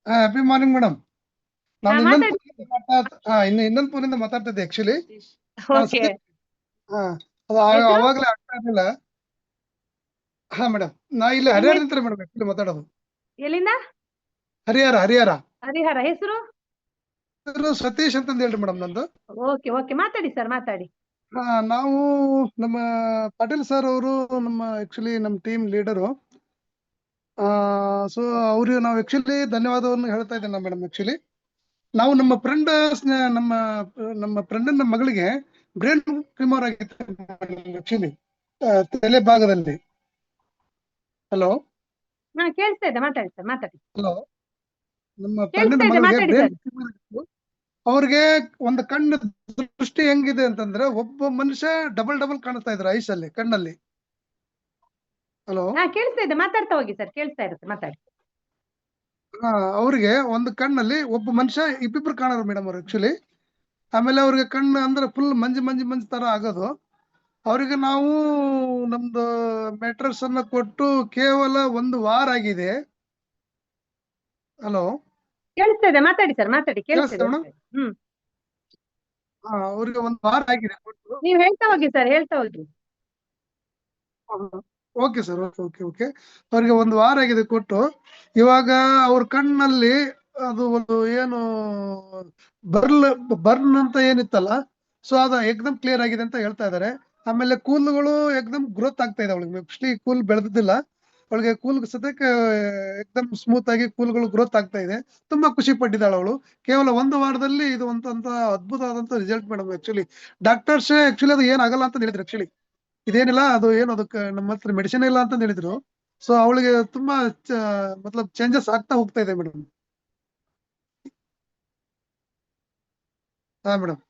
Happy morning madam. ಹಾ ನಾನು ಇನ್ನೊಂದು ಮಾತಾಡಿ. ಇನ್ನೊಂದು ಫೋನಿಂದ ಮಾತಾಡ್ತಿದ್ದೆ ಆಕ್ಚುಲಿ. ನಾನು ಓಕೆ. ಸತೀಶ್. ಹಾ, ಅದು ಹೆಸರು? ಅವಾಗಲೇ ಆಗ್ತಾ ಇರಲಿಲ್ಲ. ಹಾ ಮೇಡಮ್, ನಾ ಇಲ್ಲಿ ನಿಮ್ಮ ಹರಿಹರದಿಂದ ಮೇಡಮ್ ಆಕ್ಚುಲಿ ಮಾತಾಡೋದು. ಎಲ್ಲಿಂದ? ಹರಿಹರ ಹರಿಹರ. ಹರಿಹರ. ಹೆಸರು? ಹೆಸರು ಸತೀಶ್ ಅಂತಂದು ಹೇಳ್ರಿ ಮೇಡಮ್ ನಂದು. ಓಕೆ ಓಕೆ, ಮಾತಾಡಿ ಸರ್, ಮಾತಾಡಿ. ನಾವು ನಮ್ಮ ಪಾಟೀಲ್ ಸರ್ ಅವರು ನಮ್ಮ ಆಕ್ಚುಲಿ ನಮ್ಮ ಟೀಮ್ ಲೀಡರು. ಸೊ ಅವ್ರಿಗೆ ನಾವು ಆಕ್ಚುಲಿ ಧನ್ಯವಾದವನ್ನು ಹೇಳ್ತಾ ಇದ್ದೇನೆ ಮೇಡಮ್. ಆಕ್ಚುಲಿ ನಾವು ನಮ್ಮ ಫ್ರೆಂಡ್ ನಮ್ಮ ನಮ್ಮ ಫ್ರೆಂಡ್ ಮಗಳಿಗೆ ಬ್ರೈನ್ ಟ್ಯೂಮರ್ ಆಗಿತ್ತು ಆಕ್ಚುಲಿ, ತಲೆ ಭಾಗದಲ್ಲಿ. ಹಲೋ ಹಾ, ಕೇಳಿಸ್ತಾ ಇದೆ, ಮಾತಾಡಿ ಸರ್, ಮಾತಾಡಿ. ಹಲೋ ನಮ್ಮ ಫ್ರೆಂಡಿನ ಕೇಳಿಸ್ತಾ ಇದೆ, ಮಗಳಿಗೆ ಮಾತಾಡಿ ಬ್ರೈನ್ ಸರ್. ಟ್ಯೂಮರ್ ಇತ್ತು. ಅವ್ರಿಗೆ ಒಂದು ಕಣ್ಣು ದೃಷ್ಟಿ ಹೆಂಗಿದೆ ಅಂತಂದ್ರೆ, ಒಬ್ಬ ಮನುಷ್ಯ ಡಬಲ್ ಡಬಲ್ ಕಾಣಿಸ್ತಾ ಇದ್ರು ಐಸಲ್ಲಿ, ಕಣ್ಣಲ್ಲಿ. ಹಲೋ. ಹಾ, ಕೇಳಿಸ್ತಾ ಇದೆ, ಮಾತಾಡ್ತಾ ಹೋಗಿ ಸರ್, ಕೇಳಿಸ್ತಾ ಇರುತ್ತೆ, ಮಾತಾಡಿ. ಅವ್ರಿಗೆ ಒಂದು ಕಣ್ಣಲ್ಲಿ ಒಬ್ಬ ಮನುಷ್ಯ ಇಬ್ಬಿಬ್ರು ಕಾಣೋರು ಮೇಡಮ್ ಅವ್ರು ಆಕ್ಚುಲಿ. ಆಮೇಲೆ ಅವ್ರಿಗೆ ಕಣ್ಣು ಅಂದ್ರೆ ಫುಲ್ ಮಂಜು ಮಂಜು ಮಂಜು ತರ ಆಗೋದು. ಅವರಿಗೆ ನಾವು ನಮ್ದು ಮೆಟ್ರಸ್ ಅನ್ನ ಕೊಟ್ಟು ಕೇವಲ 1 ವಾರ ಆಗಿದೆ. ಹಲೋ, ಕೇಳಿಸ್ತಾ ಇದೆ, ಮಾತಾಡಿ ಸರ್, ಮಾತಾಡಿ, ಕೇಳಿಸ್ತಾ ಕೇಳಿಸ್ತಾ ಇದೆ, ಮೇಡಮ್? ಮಾತಾಡಿ. ಹ್ಮ್. ಅವ್ರಿಗೆ 1 ವಾರ ಆಗಿದೆ ಕೊಟ್ಟು. ನೀವ್ ಹೇಳ್ತಾ ಹೋಗಿ ಸರ್, ಹೇಳ್ತಾ ಹೋಗಿ. Okay sir, okay okay okay. ಅವ್ರಿಗೆ 1 ವಾರ ಆಗಿದೆ ಕೊಟ್ಟು. ಇವಾಗ ಅವ್ರ ಕಣ್ಣಲ್ಲಿ ಅದು ಒಂದು ಏನು ಬರ್ಲ್ ಬರ್ನ್ ಅಂತ ಏನಿತ್ತಲ್ಲ, ಸೊ ಅದು ಎಕ್ದಮ್ ಕ್ಲಿಯರ್ ಆಗಿದೆ ಅಂತ ಹೇಳ್ತಾ ಇದ್ದಾರೆ. ಆಮೇಲೆ ಕೂದಲುಗಳು ಎಕ್ದಮ್ ಗ್ರೋತ್ ಆಗ್ತಾ ಇದೆ ಅವಳಿಗೆ. ಮೋಸ್ಟ್ಲಿ ಕೂಲ್ ಬೆಳೆದಿದ್ದಿಲ್ಲ ಅವಳಿಗೆ. ಕೂಲ್ ಸದ್ಯಕ್ಕೆ ಎಕ್ದಮ್ ಸ್ಮೂತ್ ಆಗಿ ಕೂಲ್ಗಳು ಗ್ರೋತ್ ಆಗ್ತಾ ಇದೆ. ತುಂಬಾ ಖುಷಿ ಪಟ್ಟಿದ್ದಾಳೆ ಅವಳು. ಕೇವಲ 1 ವಾರದಲ್ಲಿ ಇದು ಅಂತ ಅದ್ಭುತವಾದಂತ result madam. Actually doctors actually ಅದು ಏನಾಗಲ್ಲ ಅಂತ ಹೇಳಿದ್ರು ಆಕ್ಚುಲಿ. ಇದೇನಿಲ್ಲ, ಅದು ಏನು ಅದಕ್ಕೆ ನಮ್ಮ ಹತ್ರ ಮೆಡಿಸಿನ್ ಇಲ್ಲ ಅಂತ ಹೇಳಿದ್ರು. ಸೊ ಅವಳಿಗೆ ತುಂಬಾ ಮತ್ಲಬ್ ಚೇಂಜಸ್ ಆಗ್ತಾ ಹೋಗ್ತಾ ಇದೆ ಮೇಡಮ್. ಹಾ ಮೇಡಮ್.